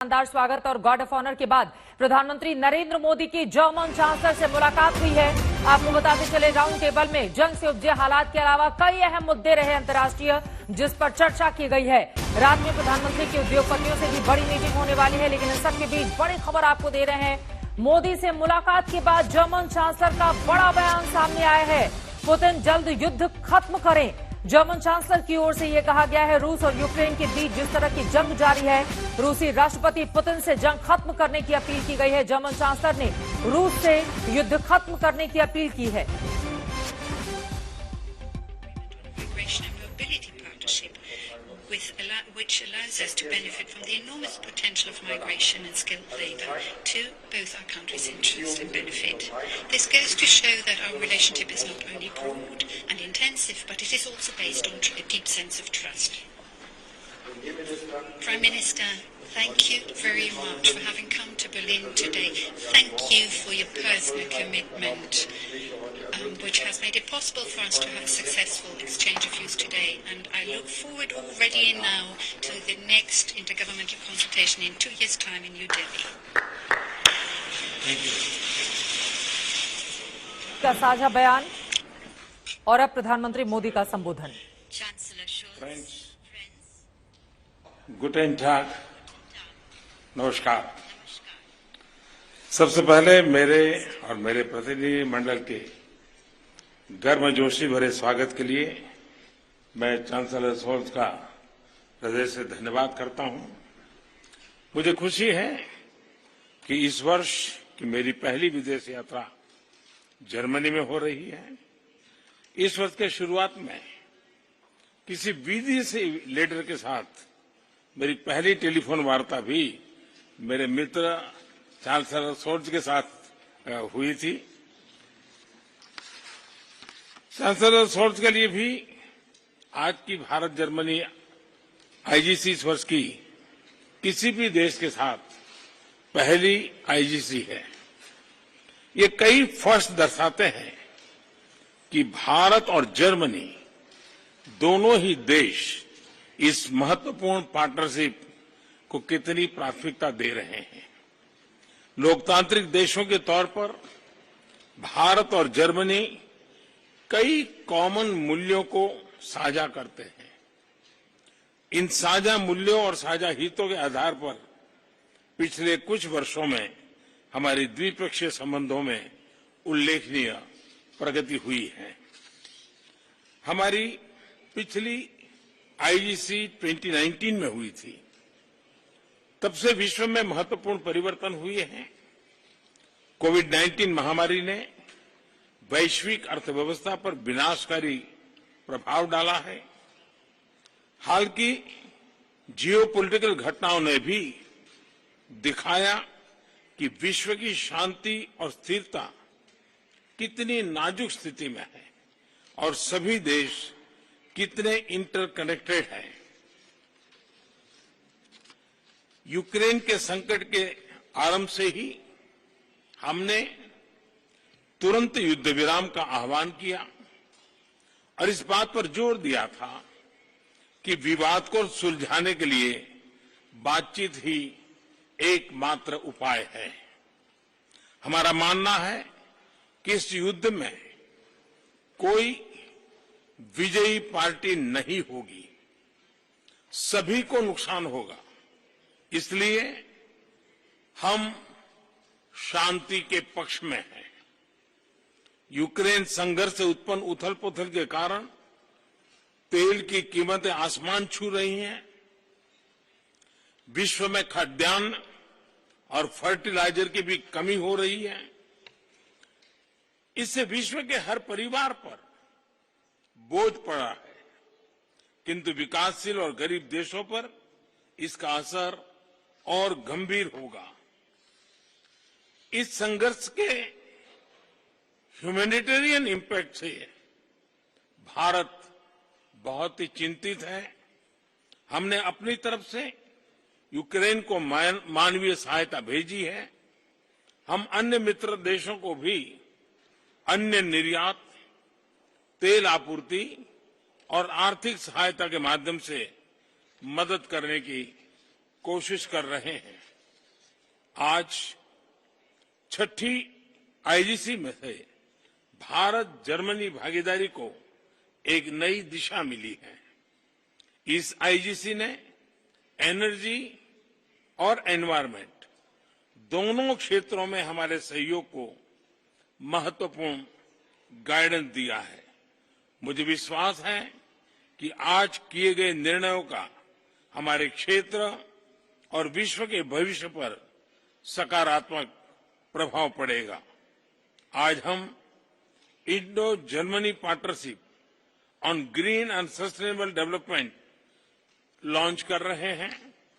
शानदार स्वागत और गार्ड ऑफ ऑनर के बाद प्रधानमंत्री नरेंद्र मोदी की जर्मन चांसलर से मुलाकात हुई है। आपको बताते चले राउंड टेबल में जंग से उपजे हालात के अलावा कई अहम मुद्दे रहे अंतर्राष्ट्रीय, जिस पर चर्चा की गई है। रात में प्रधानमंत्री की उद्योगपतियों से भी बड़ी मीटिंग होने वाली है, लेकिन इन सबके बीच बड़ी खबर आपको दे रहे हैं। मोदी से मुलाकात के बाद जर्मन चांसलर का बड़ा बयान सामने आया है। पुतिन जल्द युद्ध खत्म करें, जर्मन चांसलर की ओर से यह कहा गया है। रूस और यूक्रेन के बीच जिस तरह की जंग जारी है, रूसी राष्ट्रपति पुतिन से जंग खत्म करने की अपील की गई है। जर्मन चांसलर ने रूस से युद्ध खत्म करने की अपील की है। which allows us to benefit from the enormous potential of migration and skilled labour to both our countries' interest and benefit. This goes to show that our relationship is not only broad and intensive, but it is also based on a deep sense of trust. Prime Minister, thank you very much for having come to Berlin today. Thank you for your personal commitment, which has made it possible for us to have a successful exchange of views today. And I look forward already now to the next intergovernmental consultation in 2 years' time in New Delhi. Thank you. का साझा बयान और अब प्रधानमंत्री मोदी का संबोधन। Chancellor Scholz. गुटेन टाग, नमस्कार। सबसे पहले मेरे और मेरे प्रतिनिधि मंडल के गर्मजोशी भरे स्वागत के लिए मैं चांसलर शोल्ज का हृदय से धन्यवाद करता हूं। मुझे खुशी है कि इस वर्ष की मेरी पहली विदेश यात्रा जर्मनी में हो रही है। इस वर्ष के शुरुआत में किसी विदेशी लीडर के साथ मेरी पहली टेलीफोन वार्ता भी मेरे मित्र चांसलर शोल्ज के साथ हुई थी। चांसलर शोल्ज के लिए भी आज की भारत जर्मनी आईजीसी इस वर्ष की किसी भी देश के साथ पहली आईजीसी है। ये कई फर्स्ट दर्शाते हैं कि भारत और जर्मनी दोनों ही देश इस महत्वपूर्ण पार्टनरशिप को कितनी प्राथमिकता दे रहे हैं। लोकतांत्रिक देशों के तौर पर भारत और जर्मनी कई कॉमन मूल्यों को साझा करते हैं। इन साझा मूल्यों और साझा हितों के आधार पर पिछले कुछ वर्षों में हमारी द्विपक्षीय संबंधों में उल्लेखनीय प्रगति हुई है। हमारी पिछली आईजीसी 2019 में हुई थी। तब से विश्व में महत्वपूर्ण परिवर्तन हुए हैं। कोविड-19 महामारी ने वैश्विक अर्थव्यवस्था पर विनाशकारी प्रभाव डाला है। हाल की जियोपॉलिटिकल घटनाओं ने भी दिखाया कि विश्व की शांति और स्थिरता कितनी नाजुक स्थिति में है और सभी देश कितने इंटरकनेक्टेड हैं। यूक्रेन के संकट के आरंभ से ही हमने तुरंत युद्ध विराम का आह्वान किया और इस बात पर जोर दिया था कि विवाद को सुलझाने के लिए बातचीत ही एकमात्र उपाय है। हमारा मानना है कि इस युद्ध में कोई विजयी पार्टी नहीं होगी, सभी को नुकसान होगा। इसलिए हम शांति के पक्ष में हैं। यूक्रेन संघर्ष से उत्पन्न उथल-पुथल के कारण तेल की कीमतें आसमान छू रही हैं। विश्व में खाद्यान्न और फर्टिलाइजर की भी कमी हो रही है। इससे विश्व के हर परिवार पर बोझ पड़ा है, किंतु विकासशील और गरीब देशों पर इसका असर और गंभीर होगा। इस संघर्ष के ह्यूमैनिटेरियन इम्पैक्ट से भारत बहुत ही चिंतित है। हमने अपनी तरफ से यूक्रेन को मानवीय सहायता भेजी है। हम अन्य मित्र देशों को भी अन्य निर्यात, तेल आपूर्ति और आर्थिक सहायता के माध्यम से मदद करने की कोशिश कर रहे हैं। आज छठी आईजीसी में से भारत जर्मनी भागीदारी को एक नई दिशा मिली है। इस आईजीसी ने एनर्जी और एनवायरनमेंट दोनों क्षेत्रों में हमारे सहयोग को महत्वपूर्ण गाइडेंस दिया है। मुझे विश्वास है कि आज किए गए निर्णयों का हमारे क्षेत्र और विश्व के भविष्य पर सकारात्मक प्रभाव पड़ेगा। आज हम Indo Germany partnership on green and sustainable development launch कर रहे हैं।